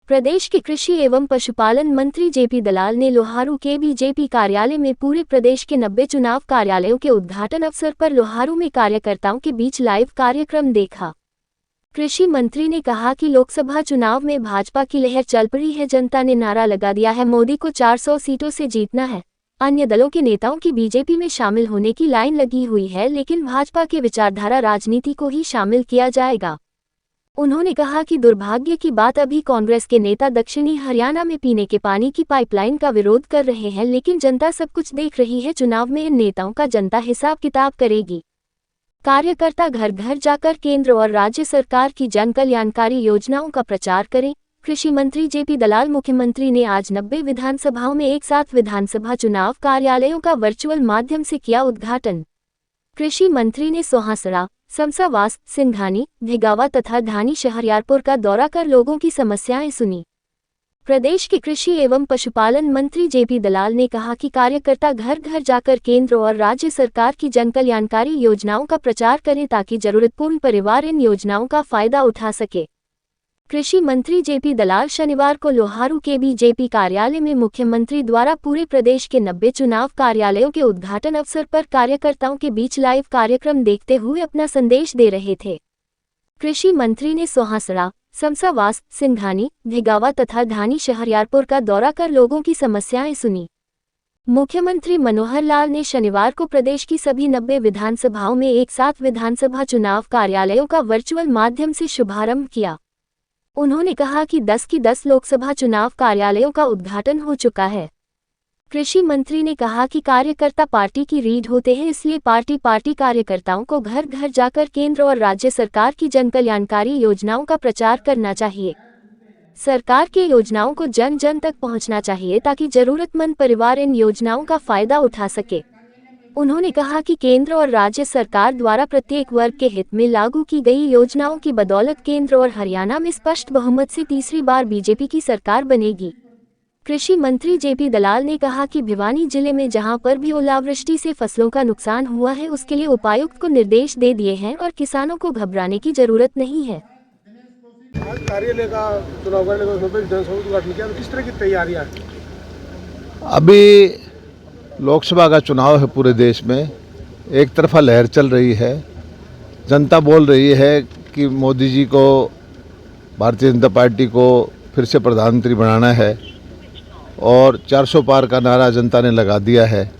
प्रदेश के कृषि एवं पशुपालन मंत्री जेपी दलाल ने लोहारू के बीजेपी कार्यालय में पूरे प्रदेश के 90 चुनाव कार्यालयों के उद्घाटन अवसर पर लोहारू में कार्यकर्ताओं के बीच लाइव कार्यक्रम देखा। कृषि मंत्री ने कहा कि लोकसभा चुनाव में भाजपा की लहर चल पड़ी है। जनता ने नारा लगा दिया है, मोदी को 400 सीटों से जीतना है। अन्य दलों के नेताओं की बीजेपी में शामिल होने की लाइन लगी हुई है, लेकिन भाजपा के विचारधारा राजनीति को ही शामिल किया जाएगा। उन्होंने कहा कि दुर्भाग्य की बात अभी कांग्रेस के नेता दक्षिणी हरियाणा में पीने के पानी की पाइपलाइन का विरोध कर रहे हैं, लेकिन जनता सब कुछ देख रही है। चुनाव में इन नेताओं का जनता हिसाब किताब करेगी। कार्यकर्ता घर घर जाकर केंद्र और राज्य सरकार की जन कल्याणकारी योजनाओं का प्रचार करें। कृषि मंत्री जेपी दलाल मुख्यमंत्री ने आज 90 विधानसभाओं में एक साथ विधानसभा चुनाव कार्यालयों का वर्चुअल माध्यम से किया उद्घाटन। कृषि मंत्री ने सोहासड़ा, समसावास, सिंघानी, भिगावा तथा धानी शहरियारपुर का दौरा कर लोगों की समस्याएं सुनी। प्रदेश के कृषि एवं पशुपालन मंत्री जेपी दलाल ने कहा कि कार्यकर्ता घर घर जाकर केंद्र और राज्य सरकार की जन कल्याणकारी योजनाओं का प्रचार करें ताकि जरूरतपूर्ण परिवार इन योजनाओं का फायदा उठा सके। कृषि मंत्री जेपी दलाल शनिवार को लोहारू के बीजेपी कार्यालय में मुख्यमंत्री द्वारा पूरे प्रदेश के 90 चुनाव कार्यालयों के उद्घाटन अवसर पर कार्यकर्ताओं के बीच लाइव कार्यक्रम देखते हुए अपना संदेश दे रहे थे। कृषि मंत्री ने सोहासड़ा, समसावास, सिंघानी, भिगावा तथा धानी शहरियारपुर का दौरा कर लोगों की समस्याएं सुनी। मुख्यमंत्री मनोहर लाल ने शनिवार को प्रदेश की सभी 90 विधानसभाओं में एक साथ विधानसभा चुनाव कार्यालयों का वर्चुअल माध्यम से शुभारंभ किया। उन्होंने कहा कि 10 की 10 लोकसभा चुनाव कार्यालयों का उद्घाटन हो चुका है। कृषि मंत्री ने कहा कि कार्यकर्ता पार्टी की रीढ़ होते हैं, इसलिए पार्टी कार्यकर्ताओं को घर घर जाकर केंद्र और राज्य सरकार की जन कल्याणकारी योजनाओं का प्रचार करना चाहिए। सरकार की योजनाओं को जन जन तक पहुंचना चाहिए ताकि जरूरतमंद परिवार इन योजनाओं का फायदा उठा सके। उन्होंने कहा कि केंद्र और राज्य सरकार द्वारा प्रत्येक वर्ग के हित में लागू की गई योजनाओं की बदौलत केंद्र और हरियाणा में स्पष्ट बहुमत से तीसरी बार बीजेपी की सरकार बनेगी। कृषि मंत्री जेपी दलाल ने कहा कि भिवानी जिले में जहां पर भी ओलावृष्टि से फसलों का नुकसान हुआ है, उसके लिए उपायुक्त को निर्देश दे दिए हैं और किसानों को घबराने की जरूरत नहीं है। कार्यालय का चुनाव करने का उद्घाटन किया, किस तरह की तैयारियां? अभी लोकसभा का चुनाव है, पूरे देश में एक तरफा लहर चल रही है। जनता बोल रही है कि मोदी जी को, भारतीय जनता पार्टी को फिर से प्रधानमंत्री बनाना है और 400 पार का नारा जनता ने लगा दिया है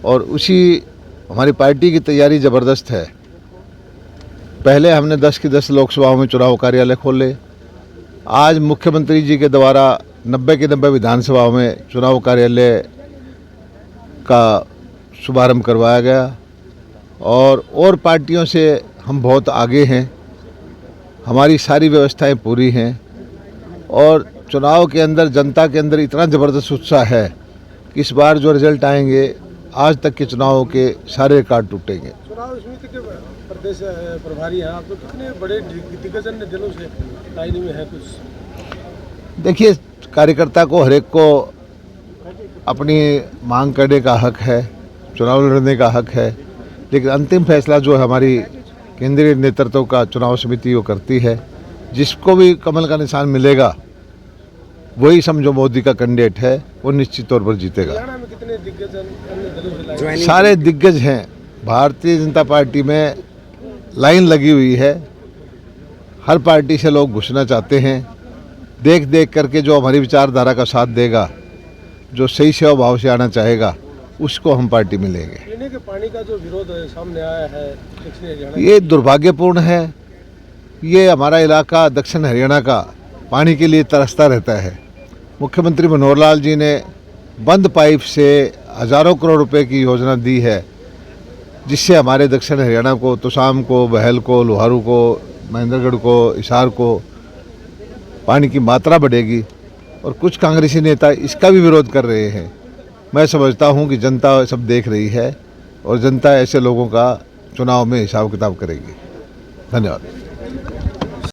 और उसी हमारी पार्टी की तैयारी ज़बरदस्त है। पहले हमने 10 की 10 लोकसभाओं में चुनाव कार्यालय खोले। आज मुख्यमंत्री जी के द्वारा 90 की 90 विधानसभाओं में चुनाव कार्यालय का शुभारंभ करवाया गया और पार्टियों से हम बहुत आगे हैं। हमारी सारी व्यवस्थाएं पूरी हैं और चुनाव के अंदर जनता के अंदर इतना ज़बरदस्त उत्साह है कि इस बार जो रिजल्ट आएंगे, आज तक के चुनावों के सारे रिकॉर्ड टूटेंगे। चुनाव समिति के प्रदेश प्रभारी हैं आप, तो कितने बड़े दिग्गज दिलों से लाइन में है कुछ? देखिए, कार्यकर्ता को हर एक को अपनी मांग करने का हक है, चुनाव लड़ने का हक है, लेकिन अंतिम फैसला जो हमारी केंद्रीय नेतृत्व का चुनाव समिति वो करती है। जिसको भी कमल का निशान मिलेगा वही समझो मोदी का कैंडिडेट है, वो निश्चित तौर पर जीतेगा। हरियाणा में कितने दिग्गज? सारे दिग्गज हैं। भारतीय जनता पार्टी में लाइन लगी हुई है। हर पार्टी से लोग घुसना चाहते हैं। देख देख करके जो हमारी विचारधारा का साथ देगा, जो सही सेवा भाव से आना चाहेगा, उसको हम पार्टी में लेंगे। पीने के पानी का जो विरोध सामने आया है दक्षिण हरियाणा, ये दुर्भाग्यपूर्ण है। ये हमारा इलाका दक्षिण हरियाणा का पानी के लिए तरसता रहता है। मुख्यमंत्री मनोहर लाल जी ने बंद पाइप से हज़ारों करोड़ रुपए की योजना दी है, जिससे हमारे दक्षिण हरियाणा को, तोशाम को, बहल को, लोहारू को, महेंद्रगढ़ को, हिसार को पानी की मात्रा बढ़ेगी और कुछ कांग्रेसी नेता इसका भी विरोध कर रहे हैं। मैं समझता हूं कि जनता सब देख रही है और जनता ऐसे लोगों का चुनाव में हिसाब किताब करेगी। धन्यवाद।